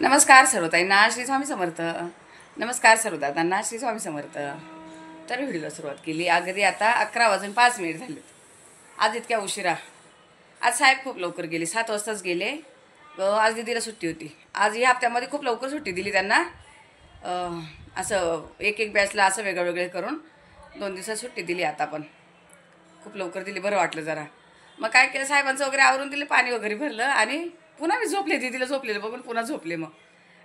नमस्कार सर्वताईंना श्री स्वामी समर्थ. नमस्कार सर्वदादांना श्री स्वामी समर्थ. तर व्हिडिओला सुरुवात केली. अगदी आता 11:05 झालेत. आज इतक्या उशिरा. आज साहेब खूप लवकर गेले, 7 वाजताच गेले. आज दीदीला सुट्टी होती. आज या हप्त्यामध्ये खूप लवकर सुट्टी दिली त्यांना. असं एक बॅचला असं वेगळं करून 2 दिवसात सुट्टी दिली. आता पण खूप लवकर दिली, बरं वाटलं जरा. मग काय केलं, साहेबांचं वगैरे आवरून दिलं, पाणी वगैरे भरलं आणि पुन्हा मी झोपले. दीदीला झोपलेलं बघून पुन्हा झोपले. मग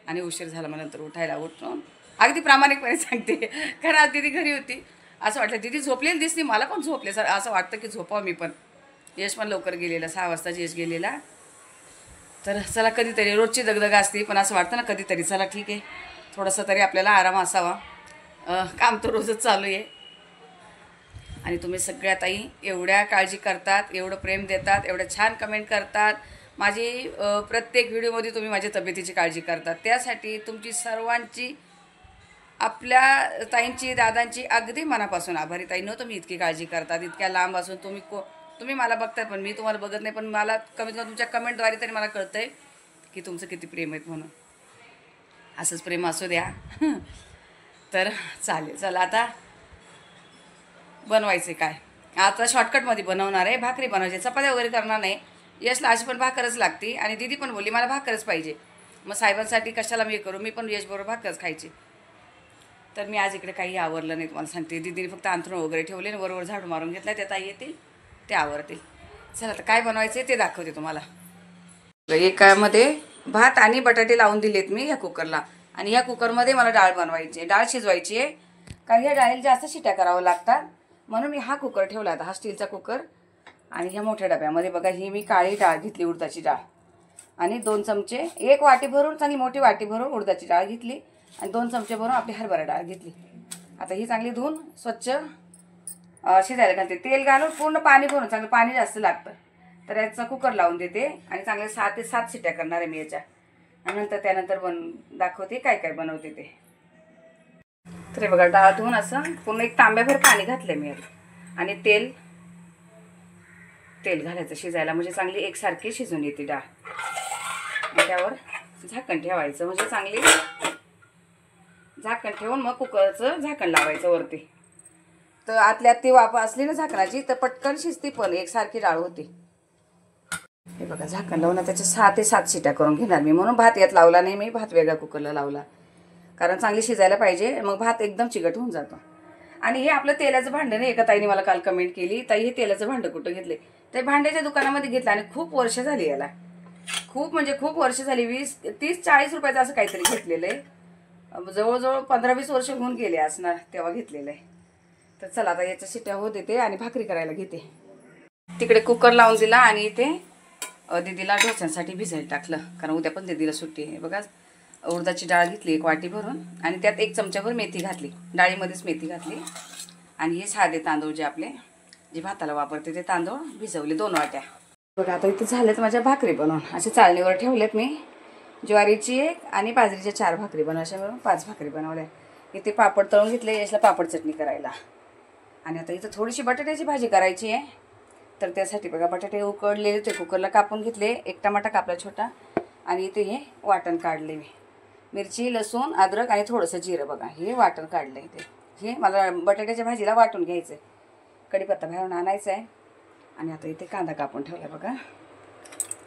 आणि उशीर झाला. मग नंतर उठायला उठून अगदी प्रामाणिकपणे सांगते, कारण आज दीदी घरी होती. असं वाटलं दीदी झोपलेली दिसली, मला पण झोपले सर. असं वाटतं की झोपावं मी पण. यश पण लवकर गेलेला, 6 वाजता यश गेलेला. तर चला, कधीतरी रोजची दगदग असते, पण असं वाटतं ना कधीतरी चला ठीक आहे, थोडासा तरी आपल्याला आराम असावा. काम तर रोजच चालू आहे. आणि तुम्ही सगळ्या ताई एवढ्या काळजी करतात, एवढं प्रेम देतात, एवढ्या छान कमेंट करतात. माझी प्रत्येक व्हिडिओमध्ये तुम्ही माझ्या तब्येतीची काळजी करतात. त्यासाठी तुमची सर्वांची, आपल्या ताईंची, दादांची अगदी मनापासून आभारी. ताईंनो, तुम्ही इतकी काळजी करतात. इतक्या लांब असून तुम्ही मला बघताय, पण मी तुम्हाला बघत नाही. पण मला कमीत कमी तुमच्या कमेंटद्वारे तरी मला कळतं आहे की तुमचं किती प्रेम आहेत म्हणून. असंच प्रेम असू द्या. तर चालेल. चला, आता बनवायचे काय. आता शॉर्टकटमध्ये बनवणार आहे. भाकरी बनवायची, चपात्या वगैरे करणार नाही. यशला अशी पण भाकरच लागते. आणि दीदी पण बोलली मला भाकरच पाहिजे. मग साहेबांसाठी कशाला मी करू, मी पण यशबरोबर भाकरच खायची. तर मी आज इकडे काही आवरलं नाही, तुम्हाला सांगते. दीदीने फक्त अंथरूण वगैरे ठेवले आणि वरवर झाडू मारून घेतला. त्या ताई येतील, ते आवरतील. चला, आता काय बनवायचे ते दाखवते तुम्हाला. एकामध्ये भात आणि बटाटे लावून दिलेत मी ह्या कुकरला. आणि ह्या कुकरमध्ये मला डाळ बनवायची आहे, डाळ शिजवायची आहे. कारण ह्या डाळीला जास्त शिट्या करावं लागतात, म्हणून मी हा कुकर ठेवला आता, हा स्टीलचा कुकर. आणि ह्या मोठ्या डब्यामध्ये बघा, ही मी काळी डाळ घेतली, उडदाची डाळ. आणि 2 चमचे, 1 वाटी भरून, चांगली मोठी वाटी भरून उडदाची डाळ घेतली. आणि 2 चमचे भरून आपली हरभरा डाळ घेतली. आता ही चांगली धुवून स्वच्छ शिजायला घालते. तेल घालून पूर्ण पाणी भरून, चांगलं पाणी जास्त लागतं. तर याचा कुकर लावून देते आणि चांगले 6 ते 7 शिट्ट्या करणार आहे मी याच्या. आणि नंतर त्यानंतर दाखवते काय काय बनवते ते. तर बघा, डाळ धुवून असं पूर्ण 1 तांब्याभर पाणी घातलं मी. आणि तेल घालायचं शिजायला, म्हणजे चांगली एकसारखी शिजून येते डाळ. त्यावर झाकण ठेवायचं, म्हणजे चांगली झाकण ठेवून मग कुकरचं झाकण लावायचं वरती. तर आतल्या ती वाफ असली ना झाकणाची, तर पटकन शिजती, पण एकसारखी डाळ होती. हे बघा, झाकण लावून त्याच्या 6 ते 7 शिट्या करून घेणार मी. म्हणून भात यात लावला नाही मी, भात वेगळ्या कुकरला लावला, कारण चांगली शिजायला पाहिजे. मग भात एकदम चिकट होऊन जातो. आणि हे आपलं तेलाचं भांडं नाही. एका ताईने मला काल कमेंट केली, ताई हे तेलाचं भांडं कुठं घेतले. ते भांड्याच्या दुकानामध्ये घेतलं आणि खूप वर्ष झाली याला. खूप म्हणजे खूप वर्ष झाली. 20, 30, 40 रुपयाचं असं काहीतरी घेतलेलं आहे. जवळजवळ 15-20 वर्ष होऊन गेले असणार तेव्हा घेतलेलं आहे. तर चला, आता याच्या शिट्ट्या होत येते आणि भाकरी करायला घेते. तिकडे कुकर लावून दिला आणि इथे दीदीला डोस्यांसाठी भिजायला टाकलं, कारण उद्या पण दीदीला सुट्टी आहे. बघा, उडदाची डाळ घेतली 1 वाटी भरून आणि त्यात 1 चमचाभर मेथी घातली. डाळीमध्येच मेथी घातली. आणि हे साधे तांदूळ जे आपले जे भाताला वापरते ते तांदूळ भिजवले 2 वाट्या. बघा, आता इथे झालेत माझ्या भाकरी बनवून. असे चाळणीवर ठेवलेत मी. ज्वारीची 1 आणि बाजरीच्या 4 भाकरी बनवायच्या, मिळून 5 भाकरी बनवल्या. इथे पापड तळून घेतले याला पापड चटणी करायला. आणि आता इथं थोडीशी बटाट्याची भाजी करायची आहे. तर त्यासाठी बघा, बटाटे उकडलेले ते कुकरला कापून घेतले. 1 टमाटा कापला छोटा. आणि इथे हे वाटण काढले मी. मिरची, लसूण, अद्रक आणि थोडंसं जिरं. बघा, हे वाटण काढलं आहे. हे मला बटाट्याच्या भाजीला वाटून घ्यायचं आहे. कढीपत्ता बाहेरून आणायचा आहे. आणि आता इथे कांदा कापून ठेवला बघा.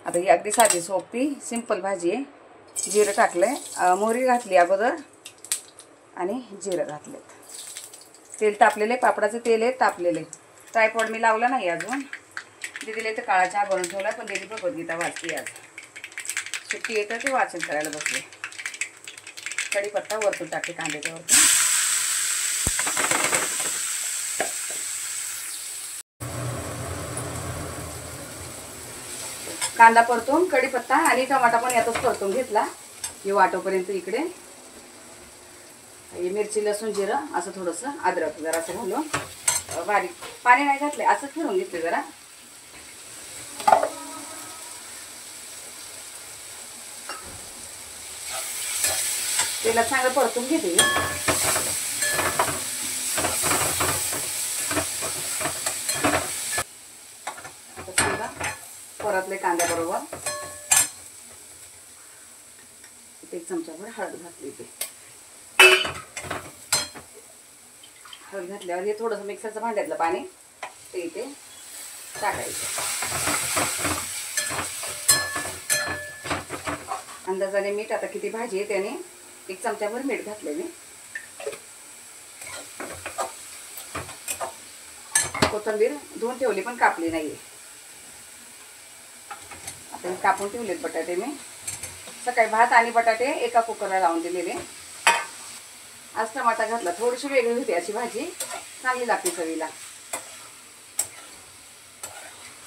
आता ही अगदी साधी सोपी सिंपल भाजी आहे. जिरं टाकलं आहे, मोहरी घातली अगोदर आणि जिरं घातलेत. तेल तापलेलं आहे, पापडाचं तेल आहे तापलेलं आहे. ट्रायपॉड मी लावला नाही अजून. दीदीला इथं काळा चहा बनवून ठेवला, पण दीदी भगवद्गीता वाचते आज. सुट्टी येतं ते वाचन करायला बसले. कढीपत्ता वरतून टाकते कांद्याच्या वरतून. कांदा परतून कढीपत्ता आणि टमाटा पण यातच परतून घेतला. हे वाटोपर्यंत इकडे मिरची, लसूण, जिरं असं थोडंसं अद्रक जरासं घालून बारीक, पाणी नाही घातले, असं फिरून घेतले जरा. तेलात चांगलं परतून घेते. आता समजा परतले कांद्याबरोबर 1 चमचाभर हळद घातली. ते हळद घातल्यावर हे थोडंसं मिक्सरचं भांड्यातलं पाणी ते इथे टाकायचं. अंदाजाने मीठ, आता किती भाजी आहे त्याने 1 चमचाभर मीठ घातले मी. कोथिंबीर धुवून ठेवली पण कापली नाहीये. आता कापून ठेवलेत बटाटे मी. सकाळी भात आणि बटाटे एका कुकरला लावून दिलेले. आज टमाटा घातला, थोडीशी वेगळी होती अशी भाजी, चांगली लागते चवीला.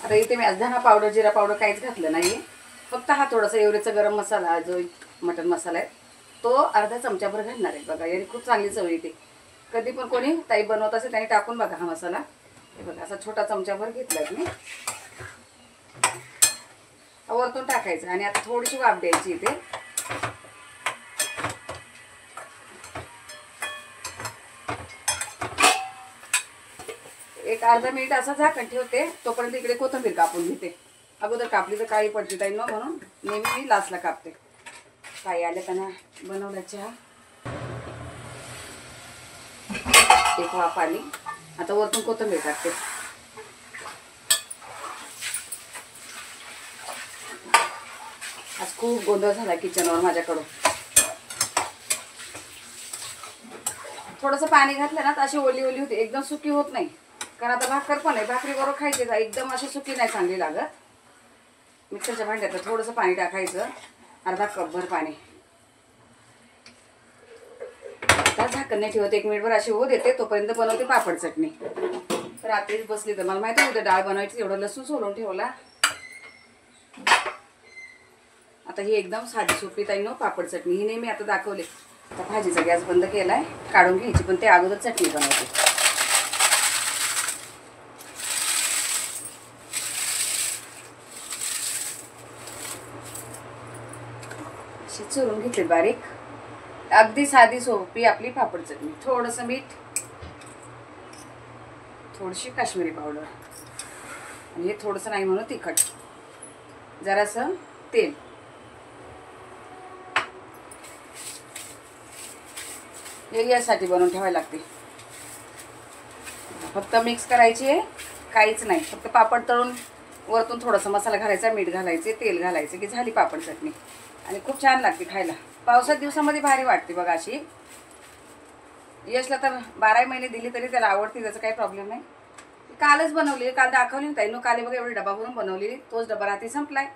आता इथे मी आज धना पावडर, जिरा पावडर काहीच घातलं नाही. फक्त हा थोडासा एवढेचा गरम मसाला जो मटन मसाला आहे तो अर्धा चमचाभर घालणार आहे. बघा याने खूप चांगली चव येते. कधी पण कोणी ताई बनवत असेल त्याने टाकून बघा हा मसाला. हे बघा असा छोटा चमचाभर घेतलाय मी. वरतून टाकायचं आणि आता थोडीशी वाफ द्यायची इथे. एक अर्धा मिनिट असं झाकण ठेवते. तोपर्यंत इकडे कोथिंबीर कापून घेते. अगोदर कापली तर काळी पडते ताई न, म्हणून नेहमी मी लास्टला कापते. ताई आल्या त्यांना बनवला चहा. एक वाफ आली. आता वरतून कोथिंबीर टाकते. आज खूप गोंधळ झाला किचनवर माझ्याकडून. थोडंसं पाणी घातलं ना तर अशी ओली ओली होते, एकदम सुकी होत नाही. कारण आता भाकर पण आहे, भाकरी बरोबर खायची का एकदम अशी सुकी नाही चांगली लागत. मिक्सरच्या भांड्यात थोडंसं पाणी टाकायचं, अर्धा कपभर पाणी. आता झाकण नाही ठेवत, 1 मिनिटभर अशी होऊ देते. तोपर्यंत बनवते पापड चटणी. रात्रीच बसली तर मला माहिती होतं डाळ बनवायची, एवढं लसूण सोलून ठेवला. आता ही एकदम साधी सोपी ताई नो पापड चटणी, ही नेहमी आता दाखवले. आता भाजीचा गॅस बंद केलाय, काढून घ्यायची, पण ते अगोदर चटणी बनवते. अशी चुरून घेतली बारीक. अगदी साधी सोपी आपली पापड चटणी. थोडंसं मीठ, थोडीशी काश्मीरी पावडर आणि हे थोडंसं नाही म्हणून तिखट, जरासं तेल. हे यासाठी बनवून ठेवायला लागते. फक्त मिक्स करायची आहे, काहीच नाही. फक्त पापड तळून वरतून थोडासा मसाला घालायचा, मीठ घालायचे, तेल घालायचे की झाली पापड चटणी. आणि खूप छान लागते खायला. पावसाच्या दिवसामध्ये भारी वाटते बघा अशी. यशला तर 12 महिने दिली तरी त्याला आवडते, त्याचा काही प्रॉब्लेम नाही. कालच बनवली, काल दाखवली ताई नो. काल बघा एवढी डबा भरून बनवलेली, तोच डबा रात्री संपलाय.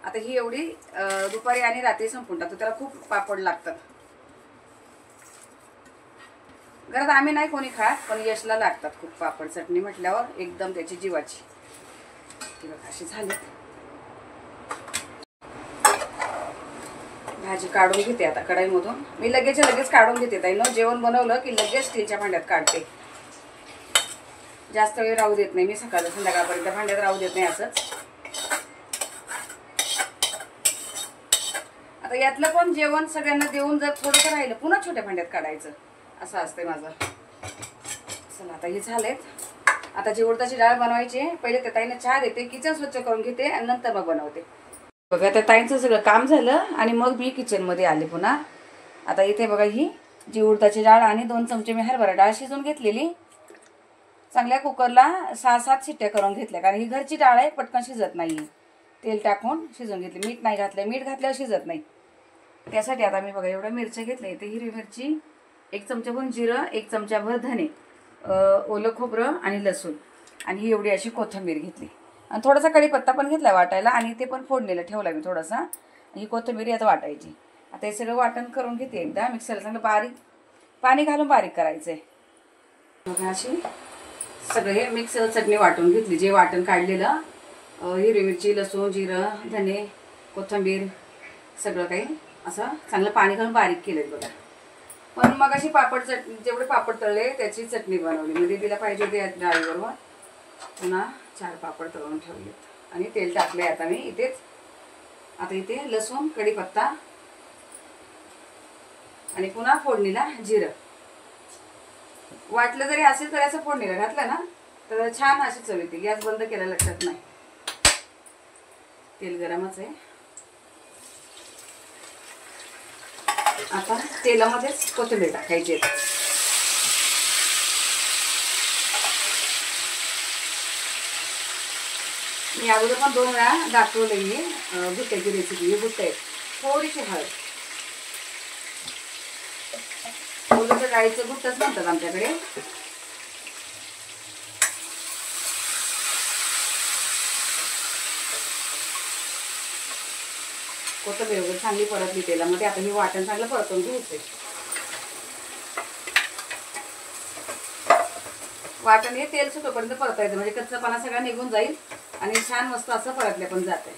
आता ही एवढी दुपारी आणि रात्री संपून टाकतो. त्याला खूप पापड लागतात. घरात आम्ही नाही कोणी खात, पण यशला लागतात खूप पापड चटणी म्हटल्यावर एकदम त्याची जीवाची. बघा अशी झाली. भाजी काढून घेते आता कढईमधून. मी लगेच काढून घेते ताई नो. जेवण बनवलं की लगेच स्टीलच्या भांड्यात काढते. जास्त वेळ राहू देत नाही मी, सकाळ संध्याकाळपर्यंत भांड्यात राहू देत नाही असंच. आता यातलं पण जेवण सगळ्यांना देऊन जर थोडंसं राहिलं पुन्हा छोट्या भांड्यात काढायचं, असं असते माझं. चला आता हे झालेत. आता जी उडदाची डाळ बनवायची, पहिले त्या ताईने चहा देते, किचन स्वच्छ करून घेते आणि नंतर मग बनवते. बघा त्या ताईंचं सगळं काम झालं आणि मग मी किचनमध्ये आले पुन्हा. आता इथे बघा ही जी उडदाची डाळ आणि 2 चमचे मी हरभरा डाळ शिजून घेतलेली. चांगल्या कुकरला 6-7 शिट्ट्या करून घेतल्या, कारण ही घरची डाळ आहे, पटकन शिजत नाही. तेल टाकून शिजून घेतली. मीठ नाही घातलं, मीठ घातल्यावर शिजत नाही. त्यासाठी आता मी बघा एवढ्या मिरच्या घेतल्या. इथे हिरवी मिरची, 1 चमचाभर जिरं, 1 चमचाभर धने, ओलं खोबरं आणि लसूण, आणि ही एवढी अशी कोथिंबीर घेतली. आणि थोडासा कढीपत्ता पण घेतला वाटायला, आणि ते पण फोडणीला ठेवला मी थोडासा. ही कोथिंबीर आता वाटायची. आता हे सगळं वाटण करून घेते एकदा. मिक्सरला चांगलं बारीक पाणी घालून बारीक करायचं आहे. बघा अशी सगळे मिक्स चटणी वाटून घेतली. जे वाटण काढलेलं, हिरवी मिरची, लसूण, जिरं, धने, कोथिंबीर सगळं काही असं चांगलं पाणी घालून बारीक केलं बघा. पण मग अशी पापड चटणी, जेवढे पापड तळले त्याची चटणी बनवली. म्हणजे तिला पाहिजे होती डाळीबरोबर. पुन्हा 4 पापड तळून ठेवलेत आणि तेल टाकले आता मी इथेच. आता इथे लसूण, कढीपत्ता आणि पुन्हा फोडणीला जिरं. वाटलं जरी असेल तरी असं फोडणीला घातलं ना तर छान अशी चव येते. गॅस बंद केला लक्षात नाही. तेल गरमच आहे. आता तेलामध्येच कोथिंबीर टाकायची आहे. मी अगोदर पण 2 वेळा दाखवलेली बुट्ट्याची रेसिपी. हे बुट्टे आहेत. थोडीशी हळद. उडदाच्या डाळीचं बुट्टच म्हणतात आमच्याकडे. कोथिंबीर वगैरे चांगली परतली तेलामध्ये. आता हे वाटण चांगलं परतून घ्यायचंय. वाटण हे तेल सुटेपर्यंत परतायचं म्हणजे कच्चापणा सगळा निघून जाईल आणि छान मस्त असं परतल्या पण जाते.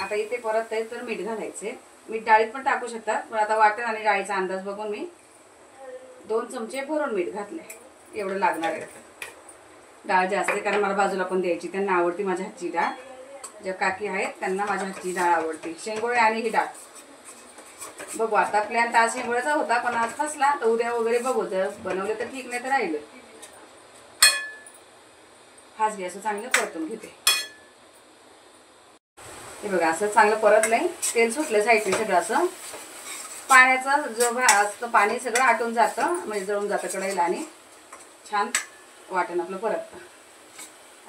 आता इथे परत आहे तर मीठ घालायचे. मीठ डाळीत पण टाकू शकतात, पण आता वाटण आणि डाळीचा अंदाज बघून मी 2 चमचे भरून मीठ घातले. एवढं लागणार आहे. डाळ जास्त आहे कारण मला बाजूला पण द्यायची. त्यांना आवडती माझ्या हातची डाळ. ज्या काकी आहेत त्यांना माझ्या हातची डाळ आवडते. शेंगोळे आणि ही डाळ. बघू आता प्लॅन तर आज शेंगोळ्याचा होता, पण आज फसला तर उद्या वगैरे बघू. जर बनवलं तर ठीक, नाही तर राहिलं. हाच गॅस चांगलं परतून घेते. हे बघा असं चांगलं परतलंय. तेल सुटलं साईडने सगळं. असं पाण्याचं जो असतं पाणी सगळं आटून जातं म्हणजे जळून जातं कढईला आणि छान वाटण आपलं परततं.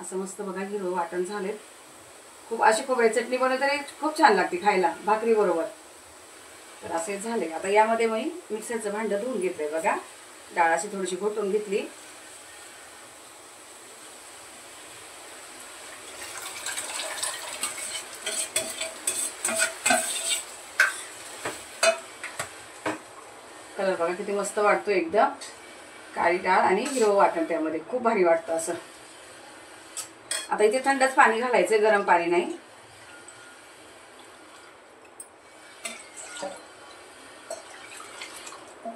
असं मस्त बघा हिरवं वाटण झाले. खूप अशी खोबऱ्याची चटणी बनवली तरी खूप छान लागते खायला भाकरी बरोबर. तर असे झाले. आता यामध्ये मी मिक्सरचं भांडं धुवून घेतलंय बघा. डाळ अशी थोडीशी घोटून घेतली. कलर बघा किती मस्त वाटतो एकदम. काळी डाळ आणि हिरवं वाटण त्यामध्ये खूप भारी वाटतं असं. आता इथे थंडच पाणी घालायचं, गरम पाणी नाही.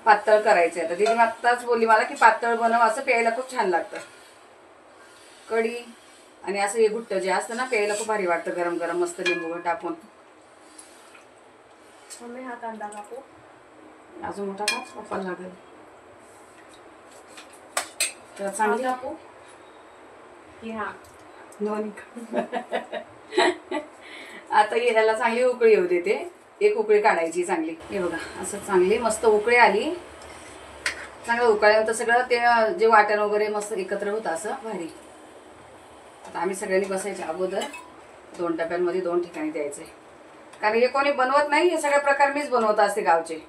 पातळ करायचं. आता दीदी आत्ताच बोलली मला की पातळ बनव, असं प्यायला खूप छान लागतं. कढी आणि असं हे घुट्ट जे असतं ना प्यायला खूप भारी वाटतं गरम गरम मस्त लिंबू टाकून. मम्मी हा कांदा कापू. अजून मोठा का पप्पा लागेल तर चांगली कापू की हा दोन्ही. आता याला चांगली उकळी येऊ देते. एक उकळी काढायची चांगली. हे बघा असं चांगली मस्त उकळी आली. चांगलं उकळल्यानंतर सगळं ते जे वाटण वगैरे मस्त एकत्र होतं असं भारी. आता आम्ही सगळ्यांनी बसायच्या अगोदर 2 डब्यांमध्ये 2 ठिकाणी द्यायचे. कारण हे कोणी बनवत नाही. हे सगळे प्रकार मीच बनवत असते गावचे.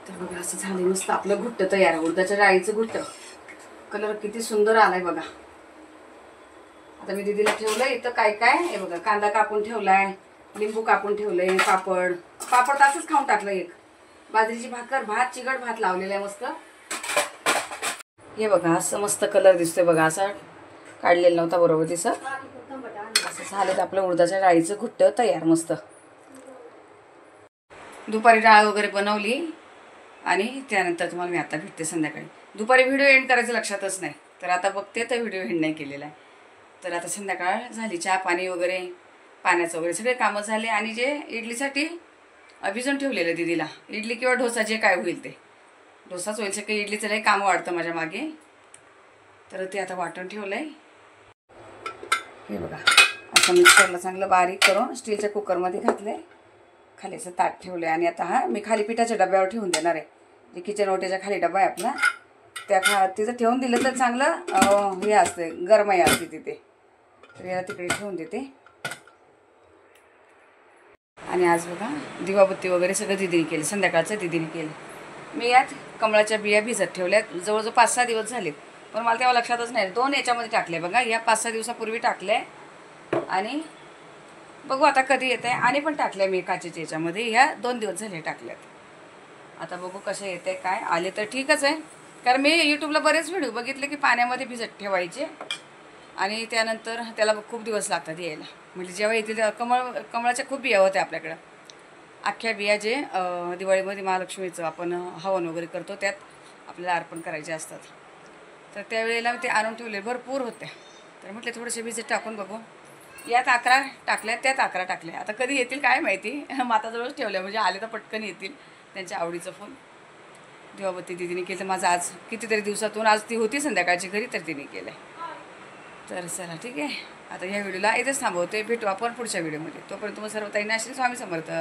तर बघा असं झालं मस्त आपलं घुट्ट तयार. उडदाच्या डाळीचं घुट्ट. कलर किती सुंदर आलाय बघा. आता मी दीदीला ठेवलंय इथं काय काय. हे बघा कांदा कापून ठेवलाय, लिंबू कापून ठेवलंय, पापड तासच खाऊन टाकलं एक. बाजरीची भाकर, भात, चिकट भात लावलेला आहे मस्त. हे बघा असं मस्त कलर दिसतोय बघा. असा काढलेला नव्हता बरोबर दिसत. असं झालं तर आपलं उडदाच्या डाळीचं घुट्ट तयार मस्त. दुपारी डाळ वगैरे बनवली आणि त्यानंतर तुम्हाला मी आता भेटते संध्याकाळी. दुपारी व्हिडिओ एंड करायचं लक्षातच नाही, तर आता बघते तर व्हिडिओ एंड नाही केलेला आहे. तर आता संध्याकाळ झाली. चहा पाणी वगैरे पाण्याचं वगैरे सगळे कामं झाले. आणि जे इडलीसाठी भिजून ठेवलेलं दीदीला, इडली किंवा डोसा जे काय होईल ते. डोसाच होईल सगळं. इडलीचं लई कामं वाढतं माझ्या मागे. तर ते आता वाटून ठेवलं आहे. हे बघा असं मिक्सरला चांगलं बारीक करून स्टीलच्या कुकरमध्ये घातलं आहे. खाली असं ताट ठेवलं आहे. आणि आता हा मी खाली पिठाच्या डब्यावर ठेवून देणार आहे. जे किचन ओट्याच्या खाली डबा आहे आपला, त्या तिथं ठेवून दिलं तर चांगलं हे असते, गरमाई असते तिथे. तर याला तिकडे ठेवून देते. आणि आज बघा दिवाबत्ती वगैरे सगळं दीदीने केलं. संध्याकाळचं दीदीने केलं. मी यात कमळाच्या बिया भिजत ठेवल्यात. जवळजवळ 5-6 दिवस झालेत, पण मला तेव्हा लक्षातच नाही. 2 याच्यामध्ये टाकले बघा. या 5-6 दिवसापूर्वी टाकले आणि बघू आता कधी येत आहे. आणि पण टाकल्या मी काचेच्या याच्यामध्ये. ह्या 2 दिवस झाले टाकल्यात. आता बघू कसं येत आहे. काय आले तर ठीकच आहे. कारण मी यूट्यूबला बरेच व्हिडिओ बघितले की पाण्यामध्ये भिजत ठेवायचे आणि त्यानंतर त्याला खूप दिवस लागतात यायला. म्हणजे जेव्हा येतील तेव्हा कमळाच्या खूप बिया होत्या आपल्याकडं. अख्ख्या बिया जे दिवाळीमध्ये महालक्ष्मीचं आपण हवन वगैरे करतो त्यात आपल्याला अर्पण करायचे असतात. तर त्यावेळेला ते आणून ठेवले भरपूर होत्या. तर म्हटले थोडेसे भिजत टाकून बघू. यात 11 टाकल्या, त्यात 11 टाकल्या. आता कधी येतील काय माहिती. माताजवळच ठेवल्या म्हणजे आले तर पटकन येतील. त्यांच्या आवडीचं फूल. दिवाबत्ती दीदीने केलं माझं आज. कितीतरी दिवसातून आज ती होती संध्याकाळची घरी, तर तिने केलं आहे. तर चला ठीक आहे, आता या व्हिडिओला इथेच थांबवते. भेटू आपण पुढच्या व्हिडिओमध्ये. तोपर्यंत तुम्हाला सर्व ताईंना श्री स्वामी समर्थ.